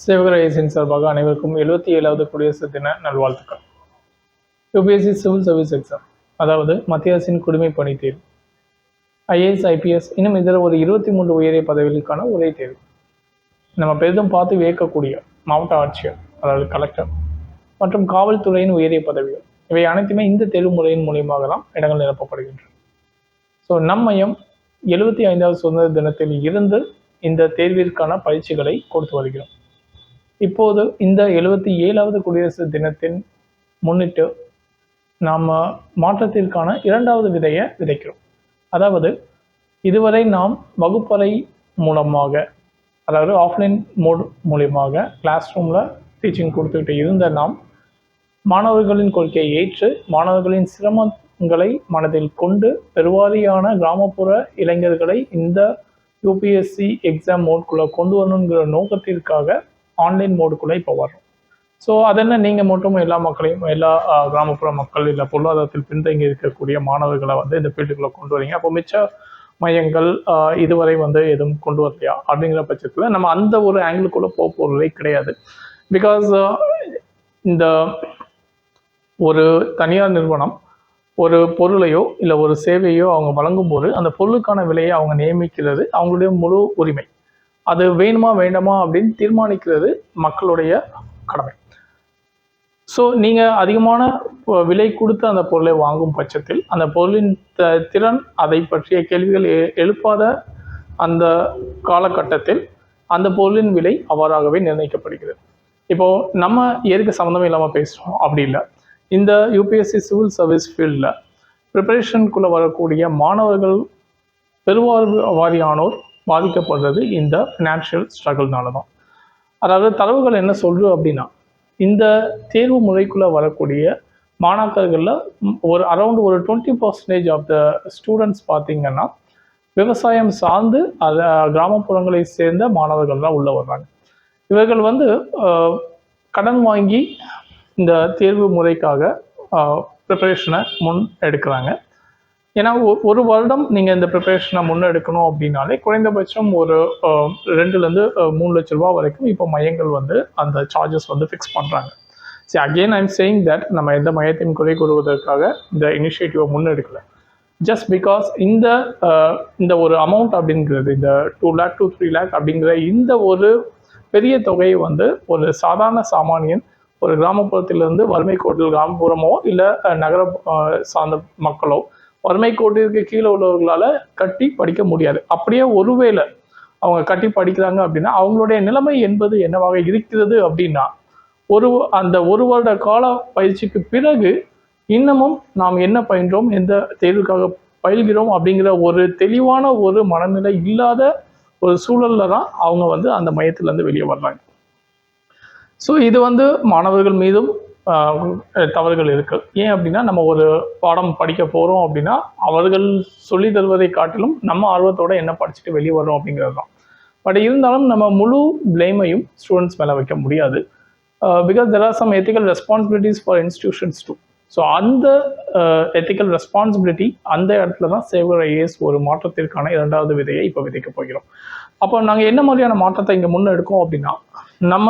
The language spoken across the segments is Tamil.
சிவகரேசன் சார்பாக அனைவருக்கும் 77வது குடியரசு தின நல்வாழ்த்துக்கள். யூபிஎஸ்சி சிவில் சர்வீஸ் எக்ஸாம், அதாவது மத்திய அரசின் குடிமைப் பணி தேர்வு, ஐஏஎஸ், ஐபிஎஸ், இன்னும் இதர ஒரு 23 உயரிய பதவிகளுக்கான ஒரே தேர்வு. நம்ம பெரிதும் பார்த்து வியக்கக்கூடிய மாவட்ட ஆட்சியர், அதாவது கலெக்டர் மற்றும் காவல்துறையின் உயரிய பதவிகள், இவை அனைத்துமே இந்த தேர்வு முறையின் மூலியமாக தான் இடங்கள் நிரப்பப்படுகின்றன. ஸோ நம்மையும் 75வது சுதந்திர தினத்தில் இருந்து இந்த தேர்விற்கான பயிற்சிகளை கொடுத்து வருகிறோம். இப்போது இந்த 77வது குடியரசு தினத்தின் முன்னிட்டு நாம் மாற்றத்திற்கான 2வது விதையை விதைக்கிறோம். அதாவது இதுவரை நாம் வகுப்பறை மூலமாக, அதாவது ஆஃப்லைன் மோட் மூலியமாக கிளாஸ் ரூமில் டீச்சிங் கொடுத்துக்கிட்டு இருந்த நாம் மாணவர்களின் கோரிக்கையை ஏற்று மாணவர்களின் சிரமங்களை மனதில் கொண்டு பெருவாரியான கிராமப்புற இளைஞர்களை இந்த யூபிஎஸ்சி எக்ஸாம் மோட்குள்ளே கொண்டு வரணுங்கிற நோக்கத்திற்காக ஆன்லைன் மோடுக்குள்ளே இப்போ வரும். ஸோ அதென்ன நீங்கள் மட்டும் எல்லா மக்களையும், எல்லா கிராமப்புற மக்கள் இல்லை பொருளாதாரத்தில் பின்தங்கி இருக்கக்கூடிய மாணவர்களை இந்த ஃபீல்டுக்குள்ளே கொண்டு வரீங்க, அப்போ மிச்ச மையங்கள் இதுவரை எதுவும் கொண்டு வரலையா அப்படிங்கிற பட்சத்தில் நம்ம அந்த ஒரு ஆங்கிளுக்குள்ளே போக போகிறதே கிடையாது. பிகாஸ் இந்த ஒரு தனியார் நிறுவனம் ஒரு பொருளையோ இல்லை ஒரு சேவையோ அவங்க வழங்கும் போது அந்த பொருளுக்கான விலையை அவங்க நியமிக்கிறது அவங்களுடைய முழு உரிமை. அது வேணுமா வேண்டாமா அப்படின்னு தீர்மானிக்கிறது மக்களுடைய கடமை. ஸோ நீங்கள் அதிகமான விலை கொடுத்து அந்த பொருளை வாங்கும் பட்சத்தில் அந்த பொருளின் திறன், அதை பற்றிய கேள்விகள் எழுப்பாத அந்த காலகட்டத்தில் அந்த பொருளின் விலை அவ்வாறாகவே நிர்ணயிக்கப்படுகிறது. இப்போது நம்ம ஏற்க சம்மந்தமே இல்லாமல் பேசுகிறோம் அப்படி இல்லை. இந்த யூபிஎஸ்சி சிவில் சர்வீஸ் ஃபீல்டில் ப்ரிப்பரேஷனுக்குள்ளே வரக்கூடிய மாணவர்கள் பெருவாரியானோர் பாதிக்கப்படுறது இந்த ஃபினான்ஷியல் ஸ்ட்ரகிள்னால தான். அதாவது தரவுகள் என்ன சொல்கிறது அப்படின்னா, இந்த தேர்வு முறைக்குள்ளே வரக்கூடிய மாணாக்கர்களில் ஒரு அரௌண்ட் ஒரு 20% ஆஃப் த ஸ்டூடெண்ட்ஸ் பார்த்திங்கன்னா விவசாயம் சார்ந்து அதை கிராமப்புறங்களை சேர்ந்த மாணவர்கள் தான் உள்ளே வர்றாங்க. இவர்கள் கடன் வாங்கி இந்த தேர்வு முறைக்காக ப்ரிப்பரேஷனை முன் எடுக்கிறாங்க. ஏன்னா ஒரு வருடம் நீங்கள் இந்த ப்ரிப்பரேஷனை முன்னெடுக்கணும் அப்படின்னாலே குறைந்தபட்சம் ஒரு 2லேருந்து 3 லட்ச ரூபா வரைக்கும் இப்போ மையங்கள் அந்த சார்ஜஸ் ஃபிக்ஸ் பண்ணுறாங்க. சரி, அகெயின் ஐம் சேயிங் தட் நம்ம எந்த மையத்தையும் குறை கூறுவதற்காக இந்த இனிஷியேட்டிவை முன்னெடுக்கலை. ஜஸ்ட் பிகாஸ் இந்த ஒரு அமௌண்ட் அப்படிங்கிறது, இந்த 2 lakh to 3 lakh அப்படிங்கிற இந்த ஒரு பெரிய தொகையை ஒரு சாதாரண சாமானியன், ஒரு கிராமப்புறத்திலிருந்து வறுமை கோட்டில், கிராமப்புறமோ இல்லை நகர சார்ந்த மக்களோ வறுமை கோட்டிற்கு கீழே உள்ளவர்களால் கட்டி படிக்க முடியாது. அப்படியே ஒருவேளை அவங்க கட்டி படிக்கிறாங்க அப்படின்னா அவங்களுடைய நிலைமை என்பது என்னவாக இருக்கிறது அப்படின்னா, அந்த ஒரு வருட கால பயிற்சிக்கு பிறகு இன்னமும் நாம் என்ன பயின்றோம், எந்த தேர்வுக்காக பயில்கிறோம் அப்படிங்கிற ஒரு தெளிவான ஒரு மனநிலை இல்லாத ஒரு சூழலில் தான் அவங்க அந்த மையத்திலேருந்து வெளியே வர்றாங்க. ஸோ இது மாணவர்கள் மீதும் தவறுகள் இருக்குது. ஏன் அப்படின்னா, நம்ம ஒரு பாடம் படிக்க போகிறோம் அப்படின்னா அவர்கள் சொல்லி தருவதை காட்டிலும் நம்ம ஆர்வத்தோடு என்ன படிச்சுட்டு வெளியே வரோம் அப்படிங்கிறது தான். பட் இருந்தாலும் நம்ம முழு பிளேமையும் ஸ்டூடெண்ட்ஸ் மேலே வைக்க முடியாது. Because there are some ethical responsibilities for institutions too. So அந்த எத்திக்கல் ரெஸ்பான்சிபிலிட்டி அந்த இடத்துல தான் சேவர் ஐஏஎஸ் ஒரு மாற்றத்திற்கான 2வது விதையை இப்போ விதைக்க போகிறோம். அப்போ நாங்கள் என்ன மாதிரியான மாற்றத்தை இங்கே முன்னெடுக்கோம் அப்படின்னா, நம்ம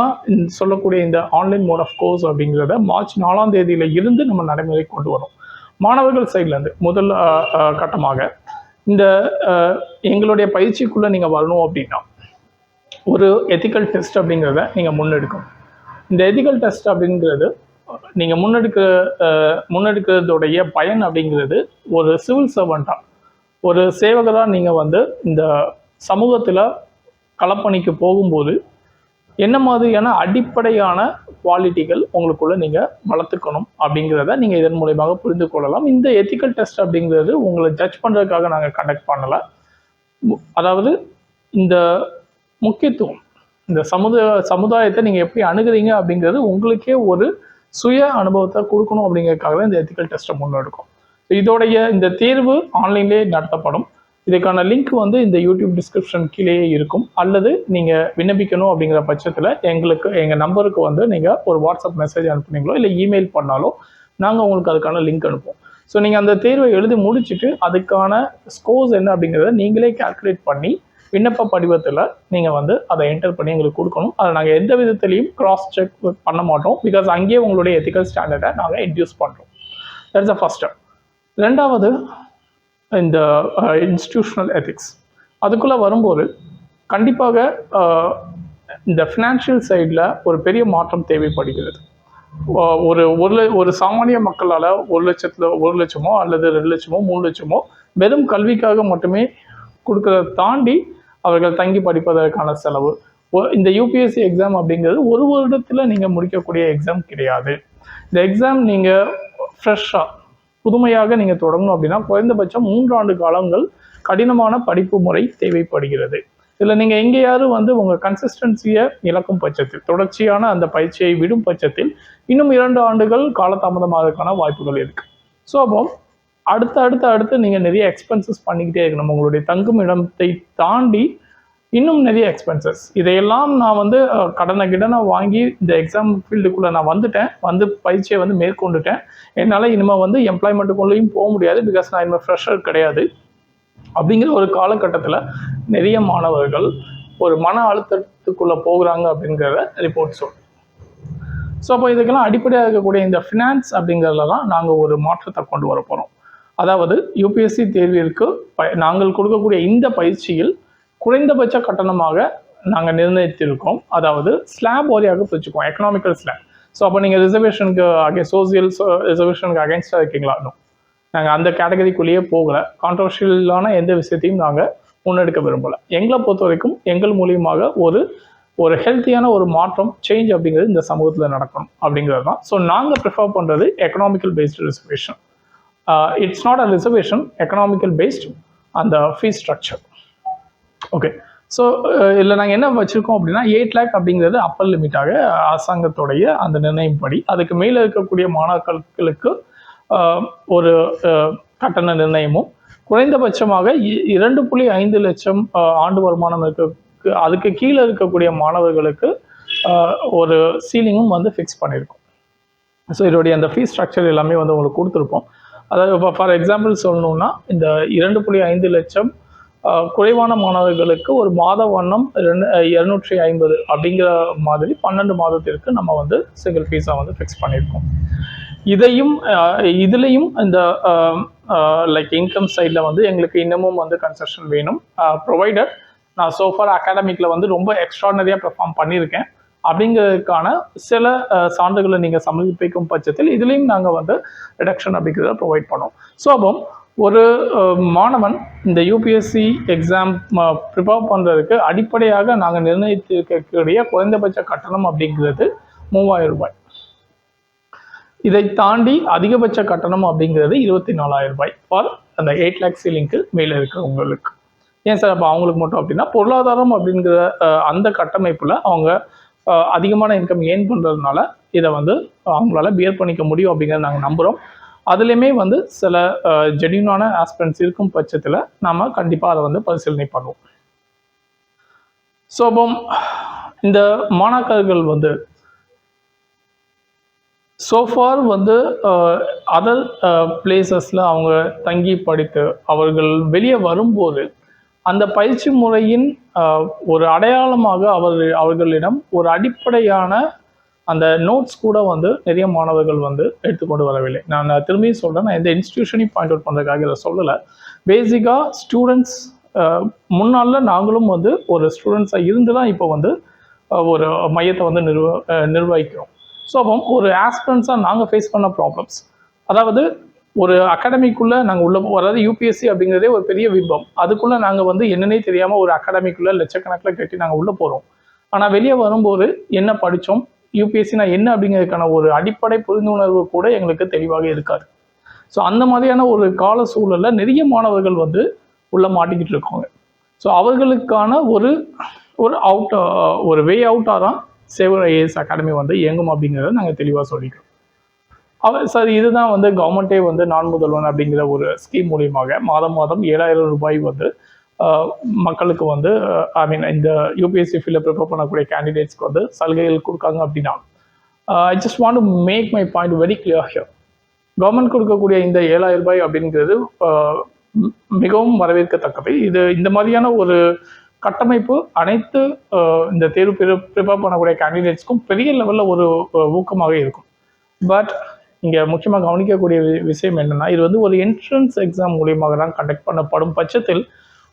சொல்லக்கூடிய இந்த ஆன்லைன் மோட் ஆஃப் கோர்ஸ் அப்படிங்கிறத மார்ச் 4ஆம் தேதியில இருந்து நம்ம நடைமுறை கொண்டு வரோம். மாணவர்கள் சைட்லேருந்து முதல் கட்டமாக இந்த எங்களுடைய பயிற்சிக்குள்ளே நீங்கள் வரணும் அப்படின்னா ஒரு எத்திக்கல் டெஸ்ட் அப்படிங்கிறத நீங்கள் முன்னெடுக்கணும். இந்த எத்திக்கல் டெஸ்ட் அப்படிங்கிறது நீங்கள் முன்னெடுக்கிறதுடைய பயன் அப்படிங்கிறது, ஒரு சிவில் சர்வெண்ட்டாக, ஒரு சேவகராக நீங்கள் இந்த சமூகத்தில் களப்பணிக்கு போகும்போது என்ன மாதிரியான அடிப்படையான குவாலிட்டிகள் உங்களுக்குள்ள நீங்கள் வளர்த்துக்கணும் அப்படிங்கிறத நீங்கள் இதன் மூலமாக புரிந்து கொள்ளலாம். இந்த எத்திக்கல் டெஸ்ட் அப்படிங்கிறது உங்களை ஜட்ஜ் பண்ணுறதுக்காக நாங்கள் கண்டக்ட் பண்ணலை. அதாவது இந்த முக்கியத்துவம், இந்த சமுதாயத்தை நீங்கள் எப்படி அணுகுறீங்க அப்படிங்கிறது உங்களுக்கே ஒரு சுய அனுபவத்தை கொடுக்கணும் அப்படிங்கிறதுக்காக இந்த எத்திக்கல் டெஸ்ட்டை முன்னெடுக்கும். இதோடைய இந்த தேர்வு ஆன்லைன்லேயே நடத்தப்படும். இதுக்கான லிங்க் இந்த யூடியூப் டிஸ்கிரிப்ஷன் கீழேயே இருக்கும். அல்லது நீங்கள் விண்ணப்பிக்கணும் அப்படிங்கிற பட்சத்தில் எங்கள் நம்பருக்கு நீங்கள் ஒரு வாட்ஸ்அப் மெசேஜ் அனுப்புனீங்களோ இல்லை இமெயில் பண்ணாலோ நாங்கள் உங்களுக்கு அதுக்கான லிங்க் அனுப்புவோம். ஸோ நீங்கள் அந்த தேர்வை எழுதி முடிச்சுட்டு அதுக்கான ஸ்கோர்ஸ் என்ன அப்படிங்கிறத நீங்களே கால்குலேட் பண்ணி விண்ணப்ப படிவத்தில் நீங்கள் வந்து அதை என்டர் பண்ணி எங்களுக்கு கொடுக்கணும். அதை நாங்கள் எந்த விதத்துலையும் கிராஸ் செக் பண்ண மாட்டோம். பிகாஸ் அங்கேயே உங்களுடைய எத்திக்கல் ஸ்டாண்டர்டை நாங்கள் இன்ட்யூஸ் பண்ணுறோம். That's the first step. ரெண்டாவது இந்த இன்ஸ்டிடியூஷனல் எத்திக்ஸ். அதுக்குள்ளே வரும்போது கண்டிப்பாக இந்த ஃபினான்ஷியல் சைடில் ஒரு பெரிய மாற்றம் தேவைப்படுகிறது. ஒரு சாமானிய மக்களால் 1 லட்சமோ அல்லது 2 லட்சமோ 3 லட்சமோ வெறும் கல்விக்காக மட்டுமே கொடுக்கறத தாண்டி அவர்கள் தங்கி படிப்பதற்கான செலவு. இந்த யூபிஎஸ்சி எக்ஸாம் அப்படிங்கிறது ஒரு வருடத்தில் நீங்கள் முடிக்கக்கூடிய எக்ஸாம் கிடையாது. இந்த எக்ஸாம் நீங்கள் ஃப்ரெஷ்ஷாக புதுமையாக நீங்கள் தொடங்கணும் அப்படின்னா குறைந்தபட்சம் 3 ஆண்டு காலங்கள் கடினமான படிப்பு முறை தேவைப்படுகிறது. இதில் நீங்கள் எங்கேயாவது வந்து உங்கள் கன்சிஸ்டன்சியை இழக்கும் பட்சத்தில், தொடர்ச்சியான அந்த பயிற்சியை விடும் பட்சத்தில் இன்னும் 2 ஆண்டுகள் காலதாமதமாகறதுக்கான வாய்ப்புகள் இருக்குது. ஸோ அப்போ அடுத்து நீங்கள் நிறைய எக்ஸ்பென்சஸ் பண்ணிக்கிட்டே இருக்கணும். உங்களுடைய தங்கும் இடத்தை தாண்டி இன்னும் நிறைய எக்ஸ்பென்சஸ். இதையெல்லாம் நான் வந்து கடனை வாங்கி இந்த எக்ஸாம் ஃபீல்டுக்குள்ளே நான் வந்து பயிற்சியை வந்து மேற்கொண்டுட்டேன். என்னால் இனிமேல் வந்து எம்ப்ளாய்மெண்ட்டுக்குள்ளேயும் போக முடியாது. பிகாஸ் நான் இனிமேல் ஃப்ரெஷர் கிடையாது அப்படிங்கிற ஒரு காலகட்டத்தில் நிறைய மாணவர்கள் ஒரு மன அழுத்தத்துக்குள்ளே போகிறாங்க அப்படிங்கிறத ரிப்போர்ட் சொல்லுது. ஸோ அப்போ இதுக்கெல்லாம் அடிப்படையாக இருக்கக்கூடிய இந்த ஃபினான்ஸ் அப்படிங்கிறதுல தான் நாங்கள் ஒரு மாற்றத்தை கொண்டு வர போகிறோம். அதாவது யூபிஎஸ்சி தேர்விற்கு நாங்கள் கொடுக்கக்கூடிய இந்த பயிற்சியில் குறைந்தபட்ச கட்டணமாக நாங்கள் நிர்ணயித்திருக்கோம். அதாவது ஸ்லாப் வாரியாக பிரிச்சுக்குவோம், எக்கனாமிக்கல் ஸ்லாப். ஸோ அப்போ நீங்கள் ரிசர்வேஷனுக்கு சோசியல் ரிசர்வேஷனுக்கு அகேன்ஸ்டாக இருக்கீங்களா? நாங்கள் அந்த கேட்டகரிக்குள்ளேயே போகலை. கான்ட்ரவர்ஷியலான எந்த விஷயத்தையும் நாங்கள் முன்னெடுக்க விரும்பலை. எங்களை பொறுத்த வரைக்கும் எங்கள் மூலியமாக ஒரு ஹெல்த்தியான ஒரு மாற்றம், சேஞ்ச் அப்படிங்கிறது இந்த சமூகத்தில் நடக்கணும் அப்படிங்கிறது தான். ஸோ நாங்கள் ப்ரிஃபர் பண்ணுறது economical based reservation. It's not a reservation, economical based அந்த ஃபீஸ் ஸ்ட்ரக்சர். ஓகே. ஸோ இதில் நாங்கள் என்ன வச்சுருக்கோம் அப்படின்னா 8 lakh அப்படிங்கிறது அப்பர் லிமிட்டாக அரசாங்கத்துடைய அந்த நிர்ணயம் படி. அதுக்கு மேலே இருக்கக்கூடிய மாணவர்களுக்கு ஒரு கட்டண நிர்ணயமும், குறைந்தபட்சமாக 2.5 லட்சம் ஆண்டு வருமானம் அதுக்கு கீழே இருக்கக்கூடிய மாணவர்களுக்கு ஒரு சீலிங்கும் வந்து ஃபிக்ஸ் பண்ணியிருக்கோம். ஸோ இதோடைய அந்த ஃபீஸ் ஸ்ட்ரக்சர் எல்லாமே வந்து உங்களுக்கு கொடுத்துருப்போம். அதாவது இப்போ ஃபார் எக்ஸாம்பிள் சொல்லணுன்னா, இந்த 2.5 லட்சம் குறைவான மாணவர்களுக்கு ஒரு மாத வண்ணம் 250 அப்படிங்கிற மாதிரி 12 மாதத்திற்கு நம்ம வந்து சிங்கிள் ஃபீஸாக வந்து ஃபிக்ஸ் பண்ணியிருக்கோம். இதுலேயும் இந்த லைக் இன்கம் சைடில் வந்து எங்களுக்கு இன்னமும் வந்து கன்செஷன் வேணும். ப்ரொவைடட் நான் சோஃபார் அகாடமிக்கில் வந்து ரொம்ப எக்ஸ்ட்ரானரியாக பெர்ஃபார்ம் பண்ணியிருக்கேன் அப்படிங்கிறதுக்கான சில சான்றுகளை நீங்கள் சமர்ப்பிக்கும் பட்சத்தில் இதுலேயும் நாங்கள் வந்து ரிடக்ஷன் அப்படிங்கிறத ப்ரொவைட் பண்ணோம். ஸோ அப்போ ஒரு மாணவன் இந்த யூபிஎஸ்சி எக்ஸாம் ப்ரிப்பேர் பண்ணுறதுக்கு அடிப்படையாக நாங்கள் நிர்ணயித்திருக்கக்கூடிய குறைந்தபட்ச கட்டணம் அப்படிங்கிறது 3000 ரூபாய். இதை தாண்டி அதிகபட்ச கட்டணம் அப்படிங்கிறது 24,000 ரூபாய் ஃபார் அந்த 8 lakh சீலிங்க்கு மேலே இருக்கிறவங்களுக்கு. ஏன் சார் அப்போ அவங்களுக்கு மட்டும் அப்படின்னா, பொருளாதாரம் அப்படிங்கிற அந்த கட்டமைப்பில் அவங்க அதிகமான இன்கம் ஏர்ன் பண்ணுறதுனால இதை வந்து அவங்களால பியர் பண்ணிக்க முடியும் அப்படிங்கிறத நாங்கள் நம்புகிறோம். அதுலேயுமே வந்து சில ஜென்யூனான ஆஸ்பெக்ட்ஸ் இருக்கும் பட்சத்தில் நம்ம கண்டிப்பாக அதை வந்து பரிசீலனை பண்ணுவோம். ஸோ அப்போ இந்த மாணாக்கர்கள் வந்து சோஃபார் வந்து அதர் பிளேசஸில் அவங்க தங்கி படித்து அவர்கள் வெளியே வரும்போது அந்த பயிற்சி முறையின் ஒரு அடையாளமாக அவர்களிடம் ஒரு அடிப்படையான அந்த நோட்ஸ் கூட வந்து நிறைய மாணவர்கள் வந்து எடுத்துக்கொண்டு வரவில்லை. நான் திரும்பியும் சொல்கிறேன், நான் எந்த இன்ஸ்டிடியூஷனையும் பாயிண்ட் அவுட் பண்ணுறதுக்காக இதை சொல்லலை. பேசிக்காக ஸ்டூடெண்ட்ஸ் முன்னால் நாங்களும் வந்து ஒரு ஸ்டூடெண்ட்ஸாக இருந்து தான் இப்போ வந்து ஒரு மையத்தை வந்து நிர்வகிக்கிறோம். ஸோ அப்போ ஒரு ஆஸ்பிரண்ட்ஸாக நாங்கள் ஃபேஸ் பண்ண ப்ராப்ளம்ஸ், அதாவது ஒரு அகாடமிக்குள்ளே நாங்கள் அதாவது யூபிஎஸ்சி அப்படிங்கிறதே ஒரு பெரிய விபம். அதுக்குள்ளே நாங்கள் வந்து என்னன்னே தெரியாமல் ஒரு அகாடமிக்குள்ளே லட்சக்கணக்கில் கட்டி நாங்கள் உள்ளே போகிறோம். ஆனால் வெளியே வரும்போது என்ன படித்தோம், யூபிஎஸ்சினா என்ன அப்படிங்கிறதுக்கான ஒரு அடிப்படை புரிந்துணர்வு கூட எங்களுக்கு தெளிவாக இருக்காது. ஸோ அந்த மாதிரியான ஒரு கால சூழலில் நிறைய மாணவர்கள் வந்து உள்ளே மாட்டிக்கிட்டு இருக்காங்க. ஸோ அவர்களுக்கான ஒரு வே அவுட்டாக தான் சேவர் ஐஏஎஸ் அகாடமி வந்து இயங்கும் அப்படிங்கிறத நாங்கள் தெளிவாக சொல்லிக்கிறோம். சார் இதுதான் வந்து கவர்மெண்ட்டே வந்து நான் முதல்வன் அப்படிங்கிற ஒரு ஸ்கீம் மூலியமாக மாதம் 7,000 ரூபாய் வந்து மக்களுக்கு வந்து இந்த யூபிஎஸ்சி ஃபீல்டில் ப்ரிப்பேர் பண்ணக்கூடிய கேண்டிடேட்ஸ்க்கு வந்து சலுகைகள் கொடுக்காங்க அப்படின்னா, I just want to make my point very clear here. Government கொடுக்கக்கூடிய இந்த 7,000 ரூபாய் அப்படிங்கிறது மிகவும் வரவேற்கத்தக்கவை. இது இந்த மாதிரியான ஒரு கட்டமைப்பு அனைத்து இந்த தேர்வு ப்ரிப்பேர் பண்ணக்கூடிய கேண்டிடேட்ஸ்க்கும் பெரிய லெவலில் ஒரு ஊக்கமாக இருக்கும். பட் இங்கே முக்கியமாக கவனிக்கக்கூடிய விஷயம் என்னென்னா, இது வந்து ஒரு என்ட்ரன்ஸ் எக்ஸாம் மூலியமாக தான் கண்டக்ட் பண்ணப்படும் பட்சத்தில்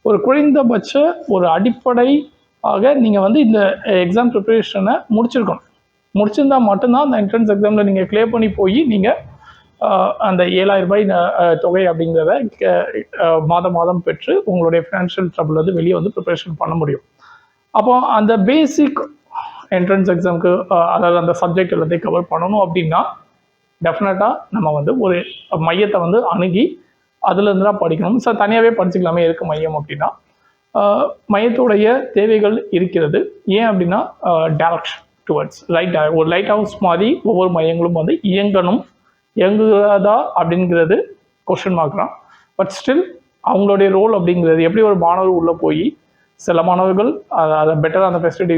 ஒரு குறைந்தபட்ச ஒரு அடிப்படையாக நீங்கள் வந்து இந்த எக்ஸாம் ப்ரிப்பரேஷனை முடிச்சிருந்தா மட்டும்தான் அந்த என்ட்ரன்ஸ் எக்ஸாமில் நீங்கள் கிளியர் பண்ணி போய் நீங்கள் அந்த 7,000 ரூபாய் தொகை அப்படிங்கிறத மாதம் பெற்று உங்களுடைய ஃபினான்ஷியல் ட்ரபிள் வந்து வெளியே வந்து ப்ரிப்பரேஷன் பண்ண முடியும். அப்போ அந்த பேசிக் என்ட்ரன்ஸ் எக்ஸாமுக்கு அதாவது அந்த சப்ஜெக்ட் எல்லாத்தையும் கவர் பண்ணணும் அப்படின்னா டெஃபினட்டாக நம்ம வந்து ஒரு மையத்தை வந்து அணுகி அதுலேருந்து தான் படிக்கணும். சார் தனியாகவே படிச்சுக்கலாமே இருக்கு மையம் அப்படின்னா, மையத்துடைய தேவைகள் இருக்கிறது. ஏன் அப்படின்னா டைரக்ஷன் டுவர்ட்ஸ் ஒரு லைட் ஹவுஸ் மாதிரி ஒவ்வொரு மையங்களும் வந்து இயங்குகிறதா அப்படிங்கிறது கொஸ்டின் மார்க் தான். பட் ஸ்டில் அவங்களுடைய ரோல் அப்படிங்கிறது எப்படி ஒரு மாணவர் உள்ளே போய் சில மாணவர்கள் அதை பெட்டராக அந்த ஃபெசிலிட்டி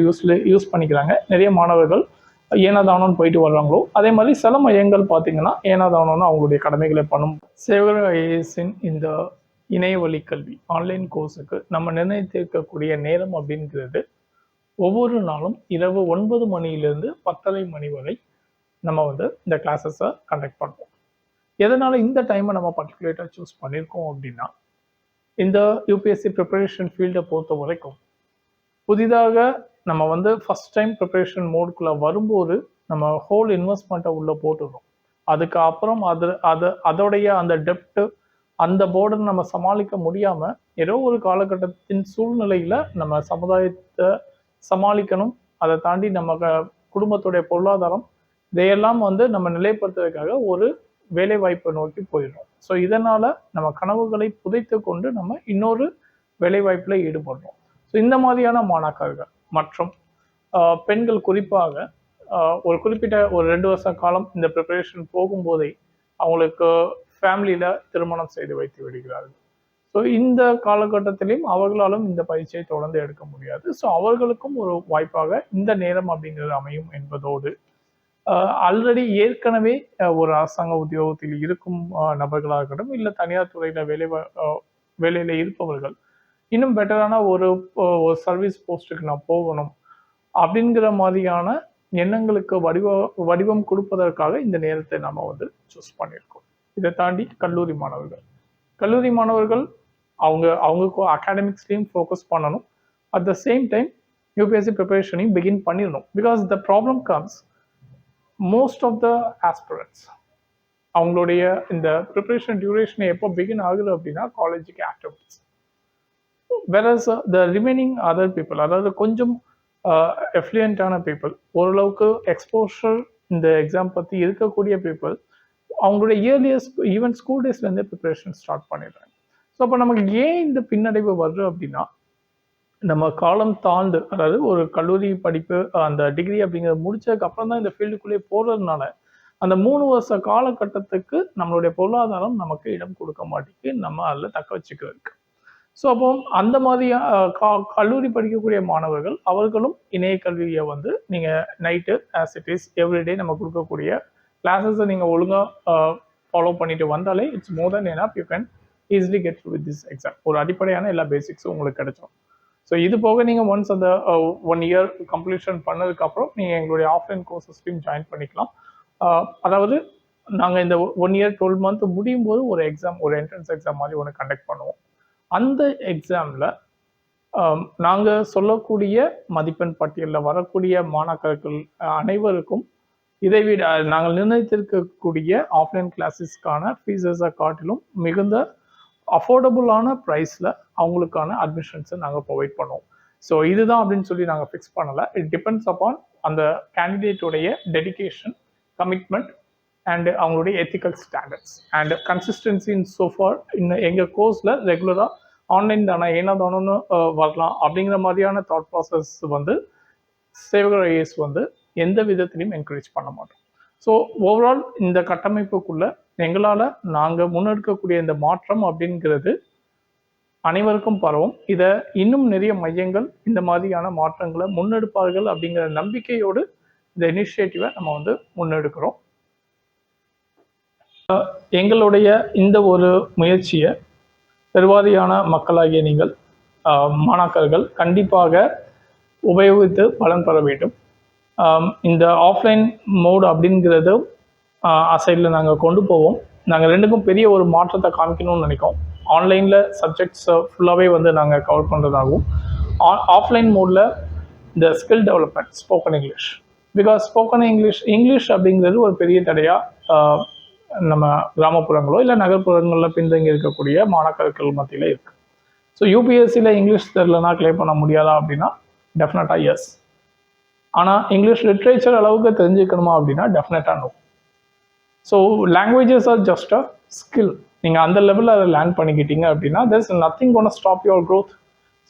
யூஸ் பண்ணிக்கிறாங்க, நிறைய மாணவர்கள் ஏனாதானோன்னு போயிட்டு வர்றாங்களோ அதே மாதிரி சில மையங்கள் பார்த்தீங்கன்னா ஏனாதானோன்னு அவங்களுடைய கடமைகளை பண்ணும். சேவகர் ஐஏஎஸின் இந்த இணையவழி கல்வி ஆன்லைன் கோர்ஸுக்கு நம்ம நிர்ணயித்திருக்கக்கூடிய நேரம் அப்படிங்கிறது ஒவ்வொரு நாளும் இரவு 9 மணியிலிருந்து 10:30 மணி வரை நம்ம வந்து இந்த கிளாஸஸை கண்டக்ட் பண்ணுவோம். எதனால் இந்த டைமை நம்ம பர்டிகுலேட்டாக சூஸ் பண்ணியிருக்கோம் அப்படின்னா, இந்த யூபிஎஸ்சி ப்ரிப்பரேஷன் ஃபீல்டை பொறுத்த வரைக்கும் புதிதாக நம்ம வந்து ஃபஸ்ட் டைம் ப்ரிப்பரேஷன் மோடுக்குள்ளே வரும்போது நம்ம ஹோல் இன்வெஸ்ட்மெண்ட்டை உள்ளே போட்டுடுறோம். அதுக்கப்புறம் அதோடைய அந்த டெப்ட்டு அந்த போர்டை நம்ம சமாளிக்க முடியாமல் ஏதோ ஒரு காலகட்டத்தின் சூழ்நிலையில் நம்ம சமுதாயத்தை சமாளிக்கணும், அதை தாண்டி நம்ம குடும்பத்துடைய பொருளாதாரம் இதையெல்லாம் வந்து நம்ம நிலைப்படுத்துவதற்காக ஒரு வேலை வாய்ப்பை நோக்கி போயிடுறோம். ஸோ இதனால் நம்ம கனவுகளை புதைத்து கொண்டு நம்ம இன்னொரு வேலை வாய்ப்பில் ஈடுபடுறோம். ஸோ இந்த மாதிரியான மாணாக்கர்கள் மற்றும் பெண்கள் குறிப்பாக ஒரு குறிப்பிட்ட ஒரு 2 வருஷ காலம் இந்த ப்ரிப்பரேஷன் போகும்போதே அவங்களுக்கு ஃபேமிலியில் திருமணம் செய்து வைத்து விடுகிறார்கள். ஸோ இந்த காலகட்டத்திலையும் அவர்களாலும் இந்த பயிற்சியை தொடர்ந்து எடுக்க முடியாது. ஸோ அவர்களுக்கும் ஒரு வாய்ப்பாக இந்த நேரம் அப்படிங்கிறது அமையும் என்பதோடு ஆல்ரெடி ஏற்கனவே ஒரு அரசாங்க உத்தியோகத்தில் இருக்கும் நபர்களாக இருக்கட்டும், இல்லை தனியார் துறையில் வேலையில் இருப்பவர்கள் இன்னும் பெட்டரான ஒரு சர்வீஸ் போஸ்ட்டுக்கு நான் போகணும் அப்படிங்கிற மாதிரியான எண்ணங்களுக்கு வடிவம் கொடுப்பதற்காக இந்த நேரத்தை நம்ம வந்து சூஸ் பண்ணியிருக்கோம். இதை தாண்டி கல்லூரி மாணவர்கள் அவங்க அகாடமிக்ஸ்லையும் ஃபோக்கஸ் பண்ணணும். At the same time UPSC ப்ரிப்பரேஷனையும் பிகின் பண்ணிடணும். Because the problem comes most of the aspirants அவங்களுடைய இந்த ப்ரிப்பரேஷன் டியூரேஷனை எப்போ பிகின் ஆகுது அப்படின்னா காலேஜுக்கு afterwards. whereas the remaining other people, அதாவது கொஞ்சம் எஃப்ளூயண்டான பீப்புள், ஓரளவுக்கு எக்ஸ்போஷர் இந்த எக்ஸாம் பற்றி இருக்கக்கூடிய பீப்புள் அவங்களுடைய இயர்லியஸ்ட் ஈவன் ஸ்கூல் டேஸ்லேருந்தே ப்ரிப்பரேஷன் ஸ்டார்ட் பண்ணிடுறாங்க. ஸோ அப்போ நமக்கு ஏன் இந்த பின்னடைவு வருது அப்படின்னா, நம்ம காலம் தாழ்ந்து அதாவது ஒரு கல்லூரி படிப்பு அந்த டிகிரி அப்படிங்கிறத முடிச்சதுக்கு அப்புறம் தான் இந்த ஃபீல்டுக்குள்ளேயே போகிறதுனால அந்த 3 வருஷ காலகட்டத்துக்கு நம்மளுடைய பொருளாதாரம் நமக்கு இடம் கொடுக்க மாட்டேங்குது நம்ம அதில் தக்க வச்சுக்கிறதுக்கு. ஸோ அப்போ அந்த மாதிரி கல்லூரி படிக்கக்கூடிய மாணவர்கள் அவர்களும் இணைய கல்வியை வந்து நீங்கள் night as it is everyday நம்ம கொடுக்கக்கூடிய கிளாஸஸை நீங்கள் ஒழுங்காக ஃபாலோ பண்ணிட்டு வந்தாலே it's more then enough you can easily get through with this exam. ஒரு அடிப்படையான எல்லா பேசிக்ஸும் உங்களுக்கு கிடைச்சிடும். ஸோ இது போக நீங்கள் ஒன்ஸ் அந்த 1 இயர் கம்ப்ளீஷன் பண்ணதுக்கப்புறம் நீங்கள் எங்களுடைய ஆஃப்லைன் கோர்சஸ்லையும் ஜாயின் பண்ணிக்கலாம். அதாவது நாங்கள் இந்த 1 இயர் 12 மந்த் முடியும் போது ஒரு என்ட்ரன்ஸ் எக்ஸாம் மாதிரி ஒன்று கண்டக்ட் பண்ணுவோம். அந்த எக்ஸாமில் நாங்கள் சொல்லக்கூடிய மதிப்பெண் பட்டியலில் வரக்கூடிய மாணாக்கர்கள் அனைவருக்கும் இதை விட நாங்கள் நிர்ணயித்திருக்கக்கூடிய ஆஃப்லைன் கிளாஸஸ்க்கான ஃபீஸஸை காட்டிலும் மிகுந்த அஃபோர்டபுளான ப்ரைஸில் அவங்களுக்கான அட்மிஷன்ஸை நாங்கள் ப்ரொவைட் பண்ணுவோம். ஸோ இதுதான் அப்படின்னு சொல்லி நாங்கள் ஃபிக்ஸ் பண்ணலை. இட் டிபெண்ட்ஸ் அப்பான் அந்த கேண்டிடேட்டுடைய டெடிகேஷன், கமிட்மெண்ட் அண்ட் அவங்களுடைய ethical standards and consistency in so far எங்கள் கோர்ஸில் ரெகுலராக ஆன்லைன் தானே ஏனாதானோன்னு வரலாம் அப்படிங்கிற மாதிரியான தாட் ப்ராசஸ் வந்து சேவகர் ஐஏஎஸ் வந்து எந்த விதத்திலையும் என்கரேஜ் பண்ண மாட்டோம். ஸோ ஓவரால் இந்த கட்டமைப்புக்குள்ளே எங்களால் நாங்கள் முன்னெடுக்கக்கூடிய இந்த மாற்றம் அப்படிங்கிறது அனைவருக்கும் பரவும். இதை இன்னும் நிறைய மையங்கள் இந்த மாதிரியான மாற்றங்களை முன்னெடுப்பார்கள் அப்படிங்கிற நம்பிக்கையோடு இந்த இனிஷியேட்டிவை நம்ம வந்து முன்னெடுக்கிறோம். எங்களுடைய இந்த ஒரு முயற்சியை பெருவாரியான மக்களாகிய நீங்கள் மாணாக்கர்கள் கண்டிப்பாக உபயோகித்து பலன் பெற வேண்டும். இந்த ஆஃப்லைன் மோட் அப்படிங்கிறது அசைடில் நாங்கள் கொண்டு போவோம். நாங்கள் ரெண்டுக்கும் பெரிய ஒரு மாற்றத்தை காமிக்கணும்னு நினைக்கிறோம். ஆன்லைனில் சப்ஜெக்ட்ஸை ஃபுல்லாகவே வந்து நாங்கள் கவர் பண்ணுறதாகவும், ஆஃப்லைன் மோடில் இந்த skill development spoken English. Because spoken English அப்படிங்கிறது ஒரு பெரிய தடையாக நம்ம கிராமப்புறங்களோ இல்லை நகர்ப்புறங்களில் பின்தங்கி இருக்கக்கூடிய மாணாக்கர்கள் மத்தியில் இருக்குது. ஸோ யூபிஎஸ்சியில் இங்கிலீஷ் தெரிலனா கிளியர் பண்ண முடியாதா அப்படின்னா டெஃபினட்டாக எஸ். ஆனால் இங்கிலீஷ் லிட்ரேச்சர் அளவுக்கு தெரிஞ்சுக்கணுமா அப்படின்னா டெஃபினட்டாக no. So languages are just a skill. நீங்கள் அந்த லெவலில் அதை லேர்ன் பண்ணிக்கிட்டீங்க அப்படின்னா there's nothing gonna stop your growth.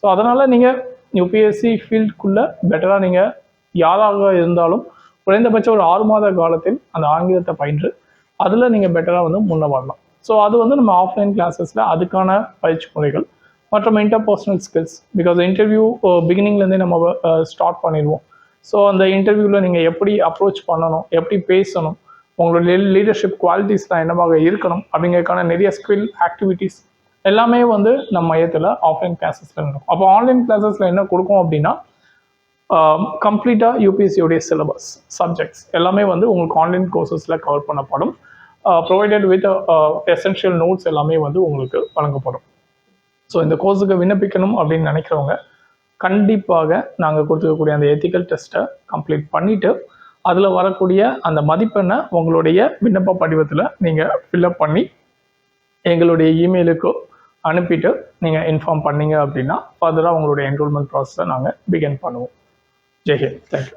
So அதனால் நீங்கள் யூபிஎஸ்சி ஃபீல்டுக்குள்ளே பெட்டராக நீங்கள் யாராக இருந்தாலும் குறைந்தபட்சம் ஒரு 6 மாத காலத்தில் அந்த ஆங்கிலத்தை பயின்று அதில் நீங்கள் பெட்டராக வந்து முன்னே வரலாம். ஸோ அது வந்து நம்ம ஆஃப்லைன் கிளாஸஸில் அதுக்கான பயிற்சி முறைகள் மற்றும் இன்டர்பர்சனல் ஸ்கில்ஸ். பிகாஸ் இன்டர்வியூ பிகினிங்லேருந்தே நம்ம ஸ்டார்ட் பண்ணிடுவோம். ஸோ அந்த இன்டர்வியூவில் நீங்கள் எப்படி அப்ரோச் பண்ணணும், எப்படி பேசணும், உங்களோட லீடர்ஷிப் குவாலிட்டிஸ்லாம் என்னவாக இருக்கணும் அப்படிங்கிறதுக்கான நிறைய ஸ்கில் ஆக்டிவிட்டீஸ் எல்லாமே வந்து நம்ம மையத்தில் ஆஃப்லைன் கிளாஸஸில் இருக்கும். அப்போ ஆன்லைன் கிளாஸஸில் என்ன கொடுக்கும் அப்படின்னா கம்ப்ளீட்டாக யூபிஎஸ்சியோடைய சிலபஸ் சப்ஜெக்ட்ஸ் எல்லாமே வந்து உங்களுக்கு ஆன்லைன் கோர்சஸில் கவர் பண்ணப்படும். ப்ரொவைடட் வித் எசென்ஷியல் நோட்ஸ் எல்லாமே வந்து உங்களுக்கு வழங்கப்படும். ஸோ இந்த கோர்ஸுக்கு விண்ணப்பிக்கணும் அப்படின்னு நினைக்கிறவங்க கண்டிப்பாக நாங்கள் கொடுத்துருக்கக்கூடிய அந்த எத்திக்கல் டெஸ்ட்டை கம்ப்ளீட் பண்ணிவிட்டு அதில் வரக்கூடிய அந்த மதிப்பெண்ணை உங்களுடைய விண்ணப்ப படிவத்தில் நீங்கள் ஃபில்அப் பண்ணி எங்களுடைய இமெயிலுக்கு அனுப்பிட்டு நீங்கள் இன்ஃபார்ம் பண்ணீங்க அப்படின்னா ஃபர்தராக உங்களுடைய என்ரோல்மெண்ட் ப்ராசஸை நாங்கள் பிகின் பண்ணுவோம். ஜெய் ஹிந்த். தேங்க்யூ.